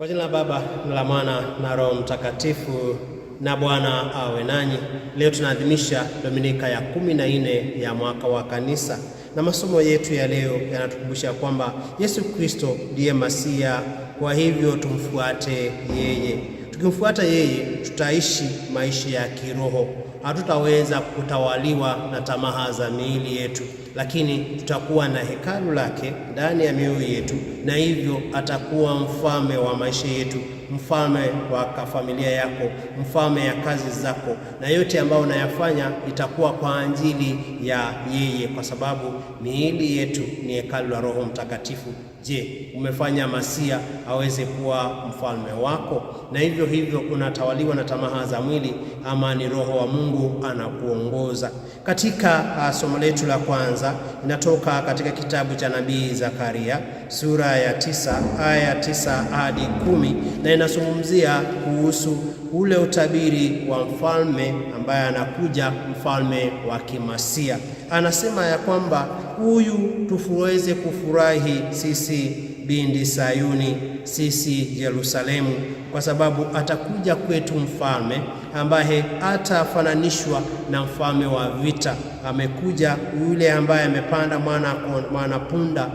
Kwa jina la Baba na la Mwana na Roho Mtakatifu. Na Bwana awe nanyi. Leo tunaadhimisha Dominika ya 14 ya mwaka wa Kanisa, na masomo yetu ya leo yanatukumbusha kwamba Yesu Kristo ndiye Masia. Kwa hivyo tumfuate yeye. Tukimfuata yeye tutaishi maisha ya kiroho. Hatutaweza kutawaliwa na tamaa za miili yetu, lakini tutakuwa na hekalu lake ndani ya mioyo yetu, na hivyo atakuwa mfalme wa maisha yetu, mfalme wa familia yako, mfalme ya kazi zako, na yote ambayo unayafanya itakuwa kwa ajili ya yeye, kwa sababu miili yetu ni hekalu la Roho Mtakatifu. Je, umefanya Masia aweze kuwa mfalme wako? Na hivyo unatawaliwa na tamaa za mwili, ama ni Roho wa Mungu anakuongoza? Katika somo letu la kwanza inatoka katika kitabu cha nabii Zakaria sura ya 9 aya 9 hadi 10, na inazungumzia kuhusu ule utabiri wa mfalme ambaye anakuja, mfalme wa kimasia. Anasema ya kwamba huyu tuweze kufurahi sisi binti Sayuni, sisi Yerusalemu, kwa sababu atakuja kwetu mfalme ambaye atafananishwa na mfalme wa vita. Amekuja yule ambaye amepanda mwana punda,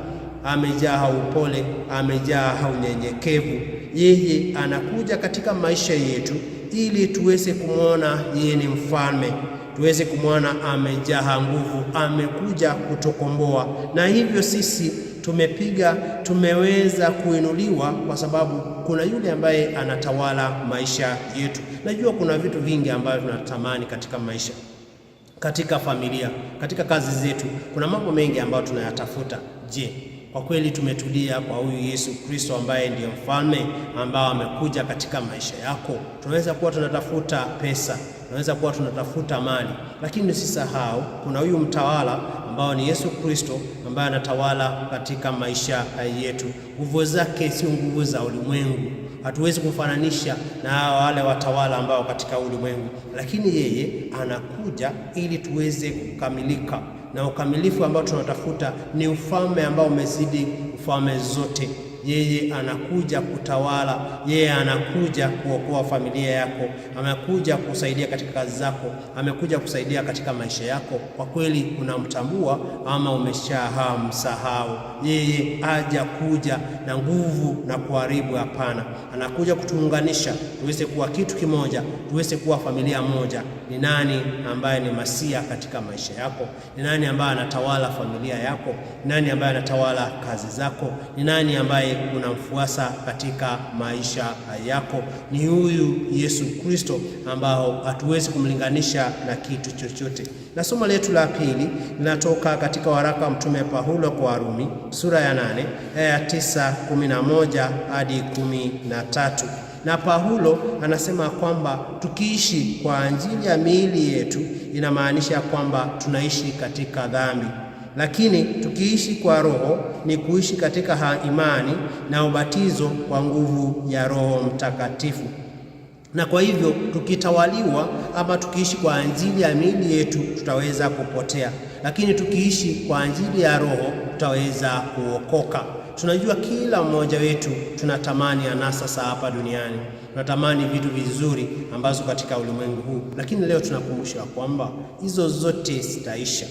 amejaa upole, amejaa unyenyekevu. Yeye anakuja katika maisha yetu ili tuweze kumwona yeye ni mfalme, tuweze kumwona amejaa nguvu, amekuja kutukomboa. Na hivyo sisi tumeweza kuinuliwa kwa sababu kuna yule ambaye anatawala maisha yetu. Najua kuna vitu vingi ambavyo tunatamani katika maisha, katika familia, katika kazi zetu, kuna mambo mengi ambayo tunayatafuta. Je, kwa kweli tumetulia kwa huyu Yesu Kristo ambaye ndiyo mfalme ambao amekuja katika maisha yako? Tunaweza kuwa tunatafuta pesa, tunaweza kuwa tunatafuta mali, lakini usisahau kuna huyu mtawala ambao ni Yesu Kristo ambaye anatawala katika maisha yetu. Nguvu zake sio nguvu za ulimwengu. Hatuwezi kufananisha na wale watawala ambao katika ulimwengu, lakini yeye anakuja ili tuweze kukamilika, na ukamilifu ambao tunatafuta ni ufalme ambao umezidi ufalme zote. Yeye anakuja kutawala, yeye anakuja kuokoa familia yako, amekuja kusaidia katika kazi zako, amekuja kusaidia katika maisha yako. Kwa kweli unamtambua ama umeshamsahau? Yeye haja kuja na nguvu na kuharibu, hapana. Anakuja kutuunganisha tuweze kuwa kitu kimoja, tuweze kuwa familia moja. Ni nani ambaye ni Masia katika maisha yako? Ni nani ambaye anatawala familia yako? Ni nani ambaye anatawala kazi zako? Ni nani ambaye unamfuasa katika maisha yako? Ni huyu Yesu Kristo ambao hatuwezi kumlinganisha na kitu chochote. Na somo letu la pili linatoka katika waraka wa Mtume Paulo kwa Warumi sura ya 8 aya 9:11 hadi 13. Na Paulo anasema kwamba tukiishi kwa ajili ya miili yetu, inamaanisha kwamba tunaishi katika dhambi, lakini tukiishi kwa Roho ni kuishi katika imani na ubatizo kwa nguvu ya Roho Mtakatifu. Na kwa hivyo tukitawaliwa ama tukiishi kwa ajili ya miili yetu tutaweza kupotea, lakini tukiishi kwa ajili ya Roho tutaweza kuokoka. Tunajua kila mmoja wetu tunatamani anasa saa hapa duniani, tunatamani vitu vizuri ambazo katika ulimwengu huu, lakini leo tunakumbushwa kwamba hizo zote zitaisha.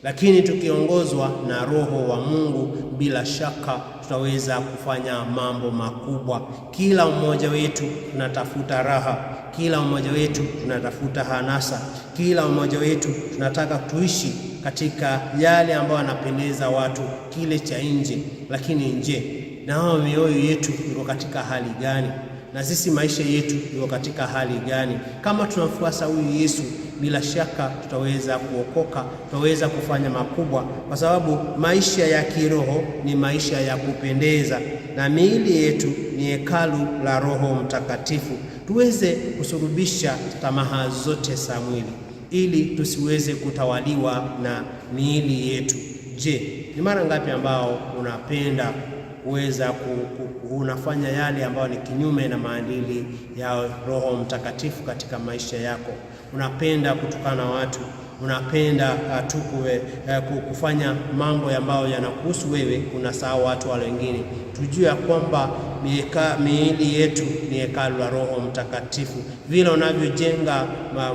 Lakini tukiongozwa na Roho wa Mungu, bila shaka tutaweza kufanya mambo makubwa. Kila mmoja wetu tunatafuta raha, kila mmoja wetu tunatafuta hanasa, kila mmoja wetu tunataka tuishi katika yale ambayo yanapendeza watu, kile cha nje. Lakini nje nao mioyo yetu iko katika hali gani? Na sisi maisha yetu iko katika hali gani? Kama tunafuasa huyu Yesu, bila shaka tutaweza kuokoka, tutaweza kufanya makubwa, kwa sababu maisha ya kiroho ni maisha ya kupendeza, na miili yetu ni hekalu la Roho Mtakatifu. Tuweze kusurubisha tamaa zote za mwili ili tusiweze kutawaliwa na miili yetu. Je, ni mara ngapi ambao unapenda kuweza unafanya yale ambayo ni kinyume na maadili ya Roho Mtakatifu katika maisha yako? Unapenda kutukana watu, unapenda tu kufanya mambo ambayo yanakuhusu wewe, unasahau watu wale wengine. Tujue kwamba miili yetu ni hekalu la Roho Mtakatifu. Vile unavyojenga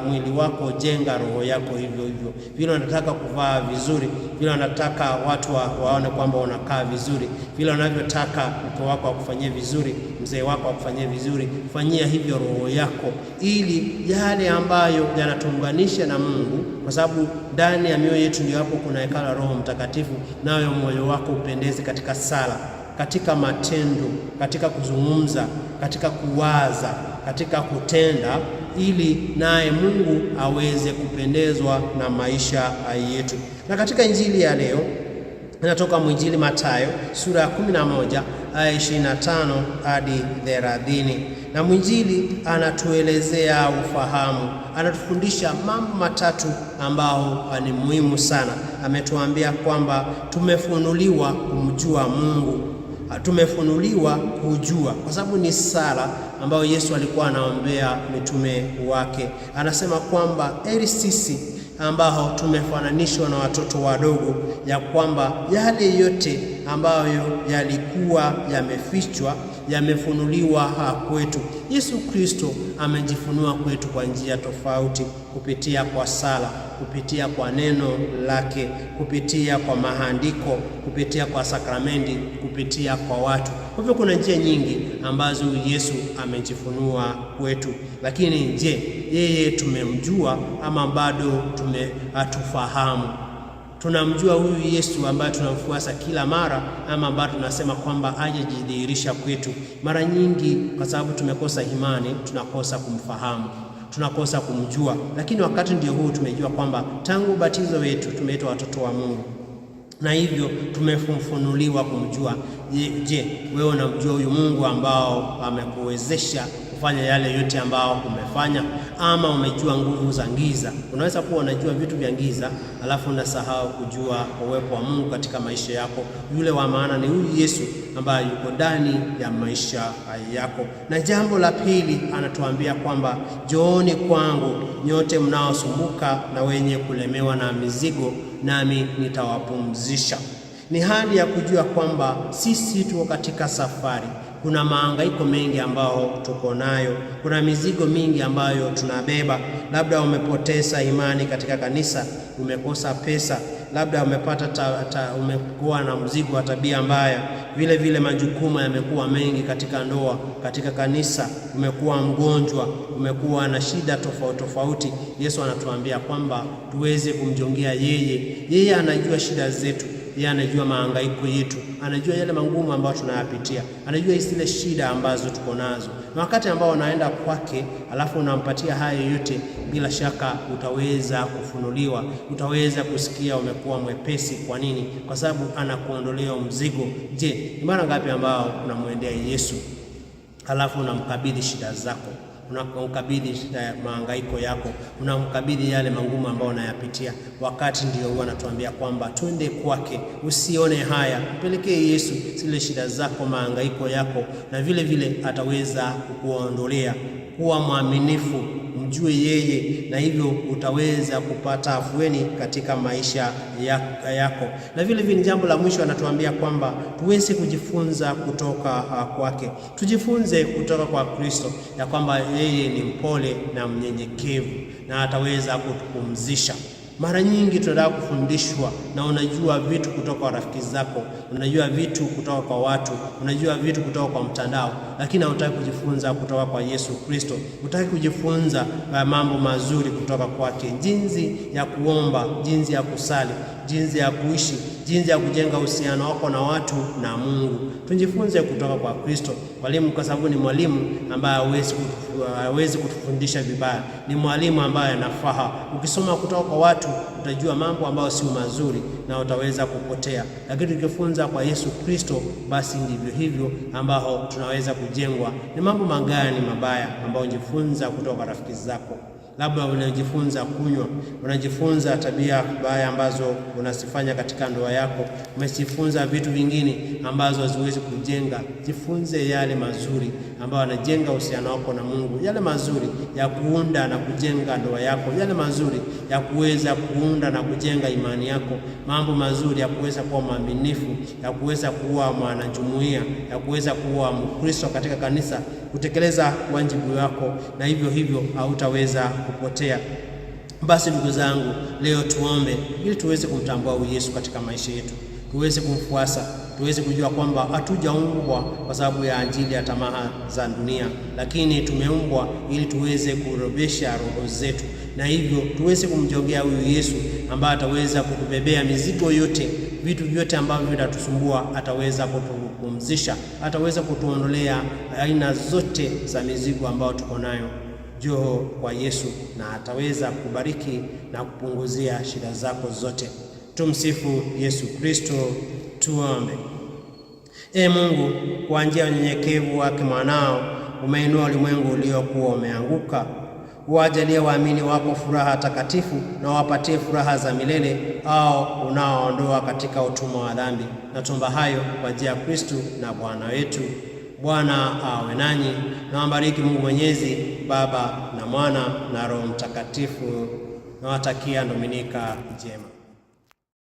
mwili wako, jenga roho yako hivyo hivyo. Vile unataka kuvaa vizuri, vile unataka watu waone kwamba unakaa vizuri, vile unavyotaka mke wako akufanyie vizuri, mzee wako akufanyie vizuri, fanyia hivyo roho yako, ili yale ambayo yanatuunganisha na Mungu, kwa sababu ndani ya mioyo yetu ndio hapo kuna hekalu la Roho Mtakatifu, nayo moyo wako upendeze katika sala, katika matendo, katika kuzungumza, katika kuwaza, katika kutenda, ili naye Mungu aweze kupendezwa na maisha yetu. Na katika injili ya leo inatoka mwinjili Mathayo sura ya 11 aya 25 hadi 30. Na mwinjili anatuelezea ufahamu, anatufundisha mambo matatu ambao ni muhimu sana. Ametuambia kwamba tumefunuliwa kumjua Mungu, tumefunuliwa kujua, kwa sababu ni sala ambayo Yesu alikuwa anaombea mitume wake. Anasema kwamba heri sisi ambao tumefananishwa na watoto wadogo, ya kwamba yale yote ambayo yalikuwa yamefichwa yamefunuliwa kwetu. Yesu Kristo amejifunua kwetu kwa njia tofauti, kupitia kwa sala, kupitia kwa neno lake, kupitia kwa maandiko, kupitia kwa sakramenti, kupitia kwa watu. Kwa hivyo kuna njia nyingi ambazo Yesu amejifunua kwetu. Lakini je, yeye tumemjua ama bado hatufahamu? Tunamjua huyu Yesu ambaye tunamfuasa kila mara, ama bado tunasema kwamba hajajidhihirisha kwetu? Mara nyingi kwa sababu tumekosa imani, tunakosa kumfahamu, tunakosa kumjua. Lakini wakati ndio huu tumejua kwamba tangu ubatizo wetu tumeitwa watoto wa Mungu, na hivyo tumefunuliwa kumjua. Je, wewe unamjua huyu Mungu ambao amekuwezesha kufanya yale yote ambao umefanya, ama umejua nguvu za giza? Unaweza kuwa unajua vitu vya giza alafu unasahau kujua uwepo wa Mungu katika maisha yako. Yule wa maana ni huyu Yesu ambaye yuko ndani ya maisha yako. Na jambo la pili, anatuambia kwamba njooni kwangu nyote mnaosumbuka na wenye kulemewa na mizigo, nami nitawapumzisha. Ni hali ya kujua kwamba sisi tuko katika safari. Kuna mahangaiko mengi ambao tuko nayo, kuna mizigo mingi ambayo tunabeba. Labda umepoteza imani katika kanisa, umekosa pesa, labda umekuwa na mzigo wa tabia mbaya, vile vile majukumu yamekuwa mengi katika ndoa, katika kanisa, umekuwa mgonjwa, umekuwa na shida tofauti. Yesu anatuambia kwamba tuweze kumjongea yeye. Yeye anajua shida zetu, yeye anajua mahangaiko yetu, anajua yale magumu ambayo tunayapitia, anajua zile shida ambazo tuko nazo. Na wakati ambao unaenda kwake alafu unampatia haya yote, bila shaka utaweza kufunuliwa, utaweza kusikia umekuwa mwepesi. Kwa nini? Kwa sababu anakuondolea mzigo. Je, ni mara ngapi ambao unamwendea Yesu alafu unamkabidhi shida zako, unamkabidhi mahangaiko yako, unamkabidhi yale magumu ambayo unayapitia? Wakati ndio huwa anatuambia kwamba twende kwake, usione haya, pelekee Yesu zile shida zako, mahangaiko yako, na vile vile ataweza kukuondolea. Kuwa mwaminifu, mjue yeye, na hivyo utaweza kupata afueni katika maisha yako. Na vile vile jambo la mwisho anatuambia kwamba tuweze kujifunza kutoka kwake. Tujifunze kutoka kwa Kristo ya kwamba yeye ni mpole na mnyenyekevu, na ataweza kutupumzisha. Mara nyingi tunataka kufundishwa, na unajua vitu kutoka kwa rafiki zako, unajua vitu kutoka kwa watu, unajua vitu kutoka kwa mtandao, lakini hutaki kujifunza kutoka kwa Yesu Kristo. Hutaki kujifunza mambo mazuri kutoka kwake, jinsi ya kuomba, jinsi ya kusali, jinsi ya kuishi, jinsi ya kujenga uhusiano wako na watu na Mungu. Tujifunze kutoka kwa Kristo. Mwalimu, kwa sababu ni mwalimu ambaye hawezi kutufundisha vibaya, ni mwalimu ambaye anafaa. Ukisoma kutoka kwa watu utajua mambo ambayo si mazuri na utaweza kupotea, lakini tukifunza kwa Yesu Kristo, basi ndivyo hivyo ambao tunaweza kujengwa. Ni mambo magani mabaya ambayo ujifunza kutoka kwa rafiki zako? labda unajifunza kunywa, unajifunza tabia mbaya ambazo unazifanya katika ndoa yako, umejifunza vitu vingine ambazo haziwezi kujenga. Jifunze yale mazuri ambayo yanajenga uhusiano wako na Mungu, yale mazuri ya kuunda na kujenga ndoa yako, yale mazuri ya kuweza kuunda na kujenga imani yako, mambo mazuri ya kuweza kuwa mwaminifu, ya kuweza kuwa mwanajumuiya, ya kuweza kuwa Mkristo katika kanisa, kutekeleza wajibu wako, na hivyo hautaweza kupotea. Basi ndugu zangu, leo tuombe ili tuweze kumtambua huyu Yesu katika maisha yetu, tuweze kumfuasa, tuweze kujua kwamba hatujaumbwa kwa sababu ya ajili ya tamaa za dunia, lakini tumeumbwa ili tuweze kurobesha roho zetu, na hivyo tuweze kumjongea huyu Yesu ambaye ataweza kutubebea mizigo yote, vitu vyote ambavyo vinatusumbua ataweza kutupumzisha, ataweza kutuondolea aina zote za mizigo ambayo tuko nayo. Njoo kwa Yesu na ataweza kubariki na kupunguzia shida zako zote. Tumsifu Yesu Kristo. Tuombe. Mungu, kwa njia ya unyenyekevu wake mwanao umeinua ulimwengu uliokuwa umeanguka. Uwajalie waamini wako furaha takatifu na wapatie furaha za milele au unaoondoa katika utumwa wa dhambi. Na tuomba hayo kwa njia ya Kristo na Bwana wetu. Bwana awe nanyi na wabariki Mungu Mwenyezi, Baba na Mwana na Roho Mtakatifu. Nawatakia Dominika njema.